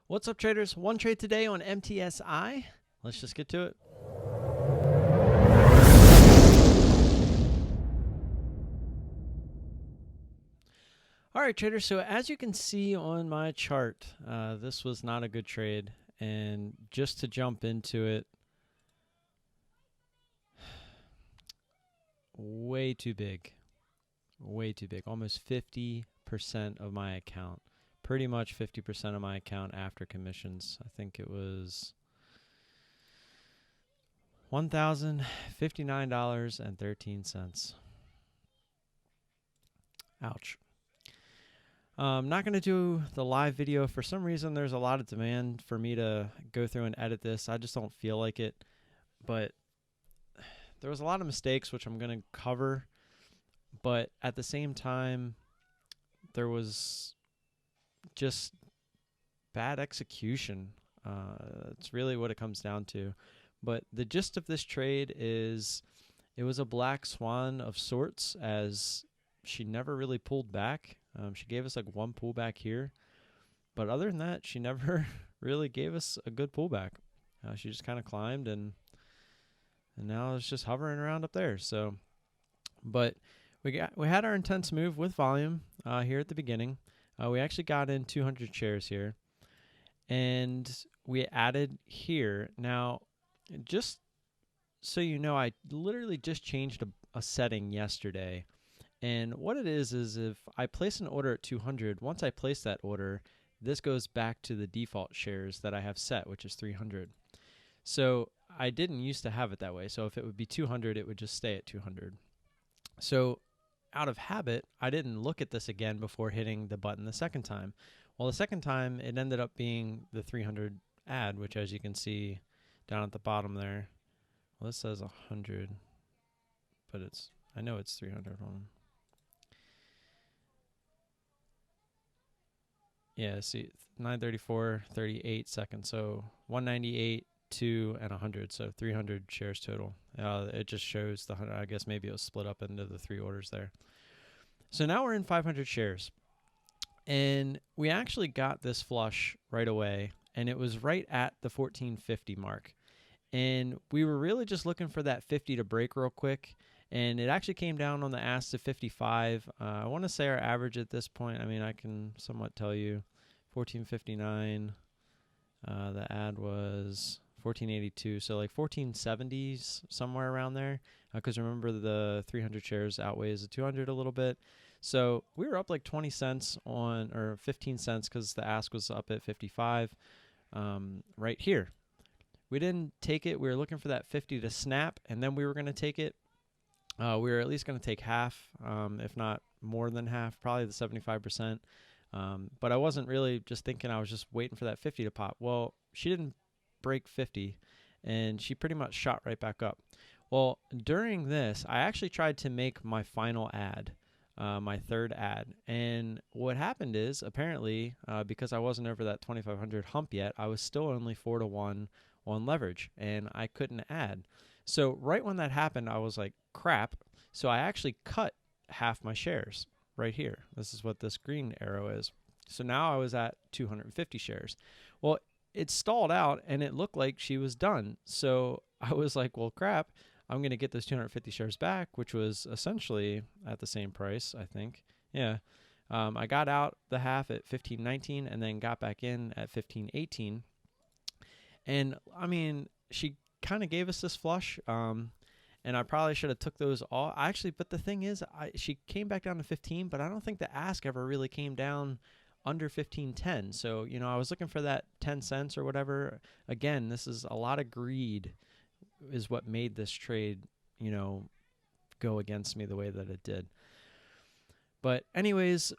What's up, traders? One trade today on MTSI. Let's just get to it. All right, traders. So as you can see on my chart, this was not a good trade. And just to jump into it, way too big. Way too big. Almost 50% of my account. Pretty much 50% of my account after commissions. I think it was $1,059.13. Ouch. I'm not going to do the live video. For some reason, there's a lot of demand for me to go through and edit this. I just don't feel like it. But there was a lot of mistakes, which I'm going to cover. But at the same time, there was just bad execution. It's really what it comes down to. But the gist of this trade is it was a black swan of sorts, as she never really pulled back. She gave us like one pullback here. But other than that, she never really gave us a good pullback. She just kind of climbed and now it's just hovering around up there. So, but we had our intense move with volume here at the beginning. We actually got in 200 shares here, and we added here. Now, just so you know, I literally just changed a setting yesterday, and what it is if I place an order at 200, once I place that order, this goes back to the default shares that I have set, which is 300. So I didn't used to have it that way. So if it would be 200, it would just stay at 200. So out of habit, I didn't look at this again before hitting the button the second time. Well, the second time, it ended up being the 300 add, which, as you can see down at the bottom there, well, this says 100, but I know it's 300. Hold on. Yeah, see, 934, 38 seconds. So 198, 2, and 100. So 300 shares total. It just shows the 100. I guess maybe it was split up into the three orders there. So now we're in 500 shares. And we actually got this flush right away. And it was right at the 1450 mark. And we were really just looking for that 50 to break real quick. And it actually came down on the ask to 55. I want to say our average at this point, I mean, I can somewhat tell you, 1459. The ad was 1482, so like 1470s, somewhere around there. Because remember, the 300 shares outweighs the 200 a little bit. So we were up like 20 cents on, or 15 cents, because the ask was up at 55 right here. We didn't take it. We were looking for that 50 to snap, and then we were going to take it. We were at least going to take half, if not more than half, probably the 75%. But I wasn't really just thinking, I was just waiting for that 50 to pop. Well, she didn't break 50, and she pretty much shot right back up. Well, during this, I actually tried to make my final ad, my third ad. And what happened is, apparently, because I wasn't over that 2,500 hump yet, I was still only 4-to-1 on leverage, and I couldn't add. So right when that happened, I was like, crap. So I actually cut half my shares right here. This is what this green arrow is. So now I was at 250 shares. Well, it stalled out, and it looked like she was done. So I was like, well, crap. I'm going to get those 250 shares back, which was essentially at the same price, I think. Yeah. I got out the half at 15.19 and then got back in at 15.18. And, I mean, she kind of gave us this flush, and I probably should have took those all. But the thing is, she came back down to 15, but I don't think the ask ever really came down under 15.10. So, you know, I was looking for that 10 cents or whatever. Again, this is a lot of greed is what made this trade, you know, go against me the way that it did. But anyways,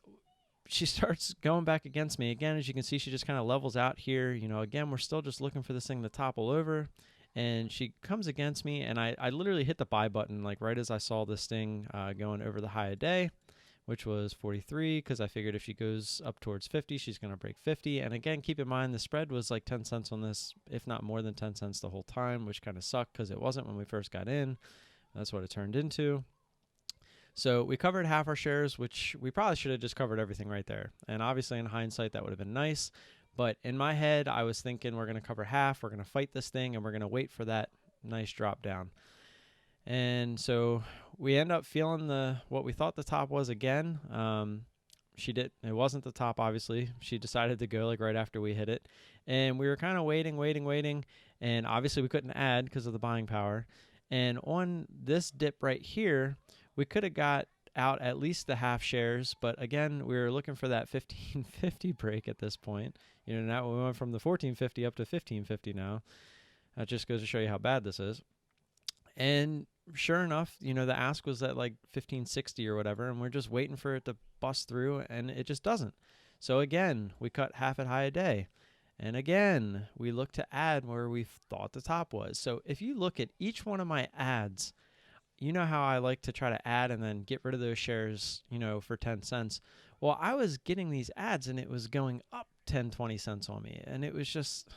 she starts going back against me. Again, as you can see, she just kind of levels out here. You know, again, we're still just looking for this thing to topple over. And she comes against me, and I literally hit the buy button like right as I saw this thing going over the high of day, which was 43, because I figured if she goes up towards 50, she's going to break 50. And again, keep in mind, the spread was like 10 cents on this, if not more than 10 cents the whole time, which kind of sucked because it wasn't when we first got in. That's what it turned into. So we covered half our shares, which we probably should have just covered everything right there. And obviously, in hindsight, that would have been nice. But in my head, I was thinking we're going to cover half, we're going to fight this thing, and we're going to wait for that nice drop down. And so we end up feeling what we thought the top was again. It wasn't the top, obviously. She decided to go like right after we hit it. And we were kind of waiting. And obviously we couldn't add because of the buying power. And on this dip right here, we could have got out at least the half shares. But again, we were looking for that 1550 break at this point. Now we went from the 1450 up to 1550 now. That just goes to show you how bad this is. And sure enough, the ask was at like 1560 or whatever, and we're just waiting for it to bust through, and it just doesn't. So again, we cut half at high a day. And again, we look to add where we thought the top was. So if you look at each one of my ads, you know how I like to try to add and then get rid of those shares, for 10 cents. Well, I was getting these ads and it was going up 10, 20 cents on me. And it was just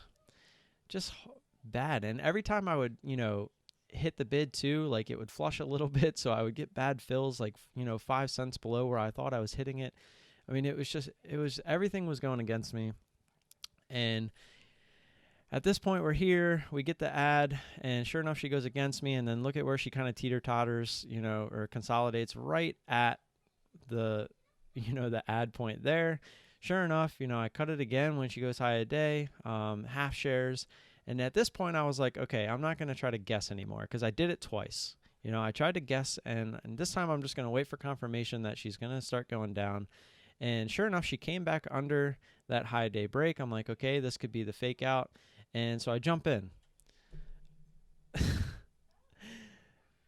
bad. And every time I would, hit the bid too, like it would flush a little bit, so I would get bad fills, like 5 cents below where I thought I was hitting it. I mean, everything was going against me. And at this point, we're here, we get the ad, and sure enough, she goes against me. And then look at where she kind of teeter-totters, or consolidates right at the the ad point there. Sure enough, I cut it again when she goes high a day, half shares. And at this point, I was like, okay, I'm not going to try to guess anymore because I did it twice. I tried to guess, and this time I'm just going to wait for confirmation that she's going to start going down. And sure enough, she came back under that high day break. I'm like, okay, this could be the fake out. And so I jump in.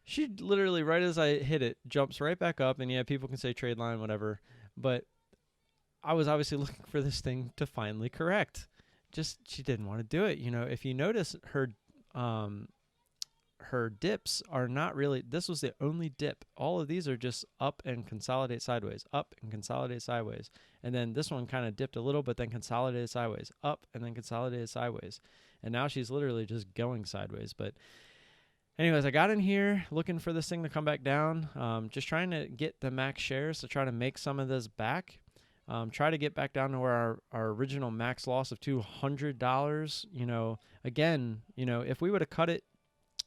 She literally, right as I hit it, jumps right back up. And yeah, people can say trade line, whatever. But I was obviously looking for this thing to finally correct. She didn't want to do it. If you notice her dips are not really, this was the only dip. All of these are just up and consolidate sideways, up and consolidate sideways. And then this one kind of dipped a little, but then consolidated sideways, up and then consolidated sideways. And now she's literally just going sideways. But anyways, I got in here looking for this thing to come back down, just trying to get the max shares to try to make some of this back. Try to get back down to where our original max loss of $200, again, if we would have cut it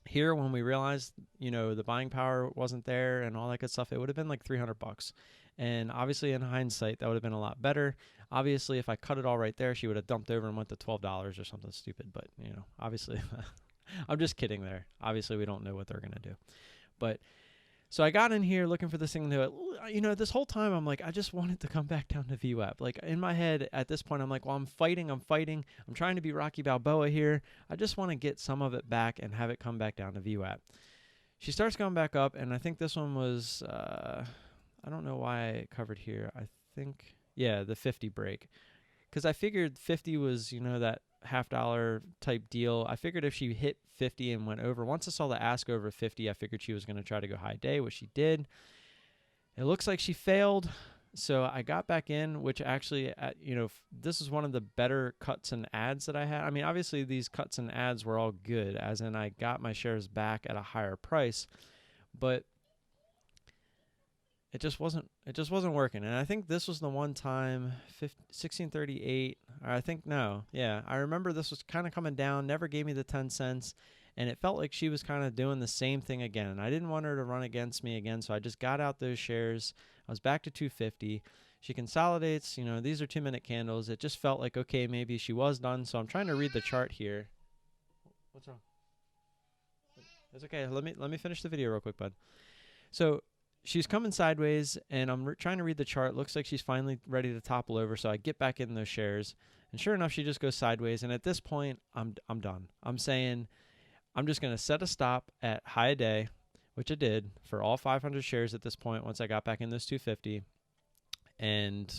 here when we realized, the buying power wasn't there and all that good stuff, it would have been like $300. And obviously in hindsight, that would have been a lot better. Obviously, if I cut it all right there, she would have dumped over and went to $12 or something stupid. But, obviously, I'm just kidding there. Obviously, we don't know what they're going to do. But so I got in here looking for this thing to, this whole time I'm like, I just want it to come back down to VWAP. Like in my head at this point, I'm like, well, I'm fighting. I'm trying to be Rocky Balboa here. I just want to get some of it back and have it come back down to VWAP. She starts going back up, and I think this one was, I don't know why I covered here. I think, yeah, the 50 break. Because I figured 50 was, that $50 type deal. I figured if she hit 50 and went over, once I saw the ask over 50, I figured she was going to try to go high day, which she did. It looks like she failed. So I got back in, which actually, this is one of the better cuts and adds that I had. I mean, obviously these cuts and adds were all good, as in I got my shares back at a higher price, but it just wasn't working. And I think this was the one time, 1638, I remember this was kind of coming down, never gave me the 10 cents. And it felt like she was kind of doing the same thing again. I didn't want her to run against me again, so I just got out those shares. I was back to 250. She consolidates. These are 2-minute candles. It just felt like, okay, maybe she was done. So I'm trying to read the chart here. What's wrong? It's okay. Let me finish the video real quick, bud. So she's coming sideways, and I'm trying to read the chart. Looks like she's finally ready to topple over, so I get back in those shares. And sure enough, she just goes sideways. And at this point, I'm done. I'm saying, I'm just going to set a stop at high a day, which I did for all 500 shares at this point once I got back in those 250. And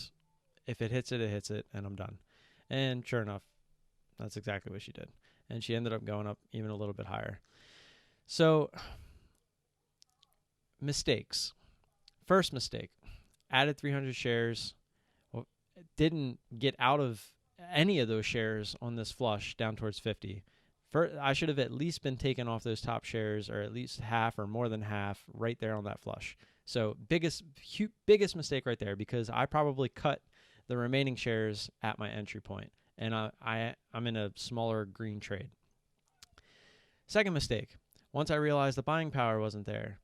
if it hits it, it hits it, and I'm done. And sure enough, that's exactly what she did. And she ended up going up even a little bit higher. So, mistakes. First mistake, added 300 shares, didn't get out of any of those shares on this flush down towards 50. I should have at least been taken off those top shares, or at least half or more than half right there on that flush. So biggest mistake right there, because I probably cut the remaining shares at my entry point. and I'm in a smaller green trade. Second mistake, once I realized the buying power wasn't there,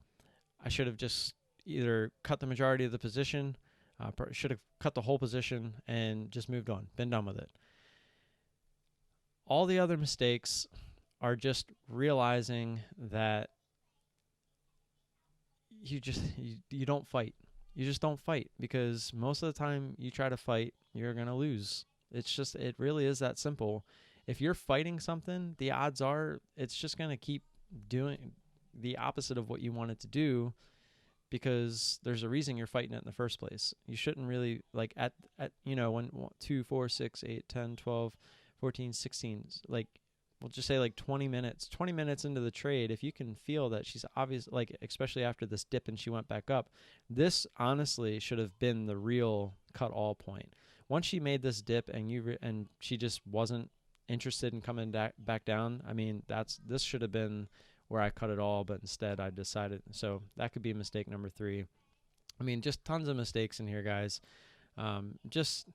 I should have just either cut the majority of the position, should have cut the whole position and just moved on, been done with it. All the other mistakes are just realizing that you don't fight. You just don't fight, because most of the time you try to fight, you're going to lose. It really is that simple. If you're fighting something, the odds are it's just going to keep doing the opposite of what you want it to do, because there's a reason you're fighting it in the first place. You shouldn't really, like, at when 2, 4, 6, 8, 10, 12, 14, 16, like, we'll just say like 20 minutes into the trade, if you can feel that she's obvious, like, especially after this dip and she went back up, this honestly should have been the real cut all point. Once she made this dip and she just wasn't interested in coming back down, I mean, this should have been where I cut it all, but instead I decided. So that could be mistake number 3. I mean, just tons of mistakes in here, guys. Just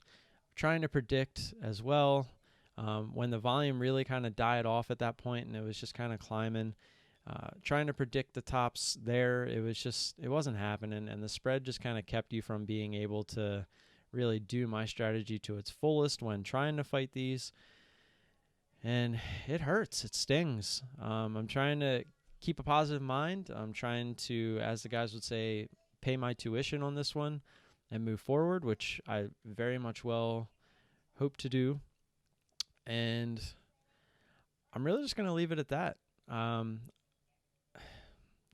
trying to predict as well. When the volume really kind of died off at that point and it was just kind of climbing, trying to predict the tops there, it wasn't happening, and the spread just kind of kept you from being able to really do my strategy to its fullest when trying to fight these. And it hurts. It stings. I'm trying to keep a positive mind. I'm trying to, as the guys would say, pay my tuition on this one and move forward, which I very much well hope to do. And I'm really just going to leave it at that.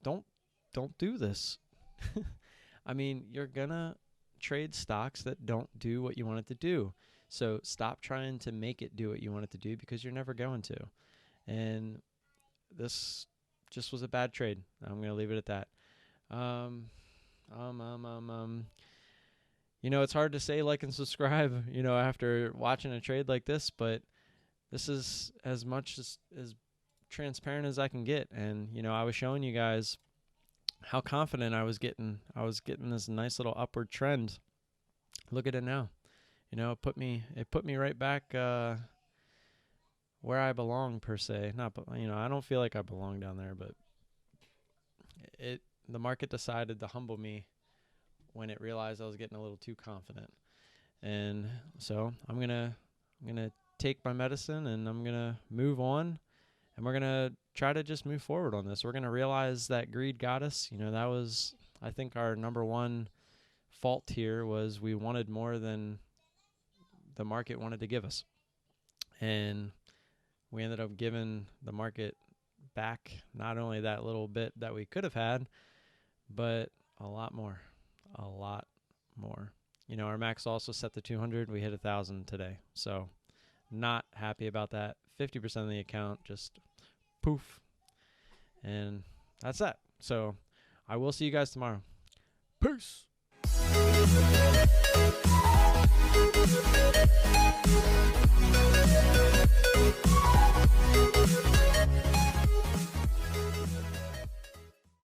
Don't do this. I mean, you're going to trade stocks that don't do what you want it to do. So stop trying to make it do what you want it to do, because you're never going to. And this just was a bad trade. I'm going to leave it at that. It's hard to say like and subscribe, after watching a trade like this, but this is as much as transparent as I can get. And, I was showing you guys how confident I was getting. I was getting this nice little upward trend. Look at it now. It put me right back where I belong, per se. I don't feel like I belong down there, but the market decided to humble me when it realized I was getting a little too confident. And so I'm gonna take my medicine and I'm gonna move on, and we're gonna try to just move forward on this. We're gonna realize that greed got us. That was, I think, our number one fault here, was we wanted more than the market wanted to give us. And we ended up giving the market back not only that little bit that we could have had, but a lot more. Our max also set to 200. We hit 1,000 today. So not happy about that. 50% of the account just poof. And that's that. So I will see you guys tomorrow. Peace.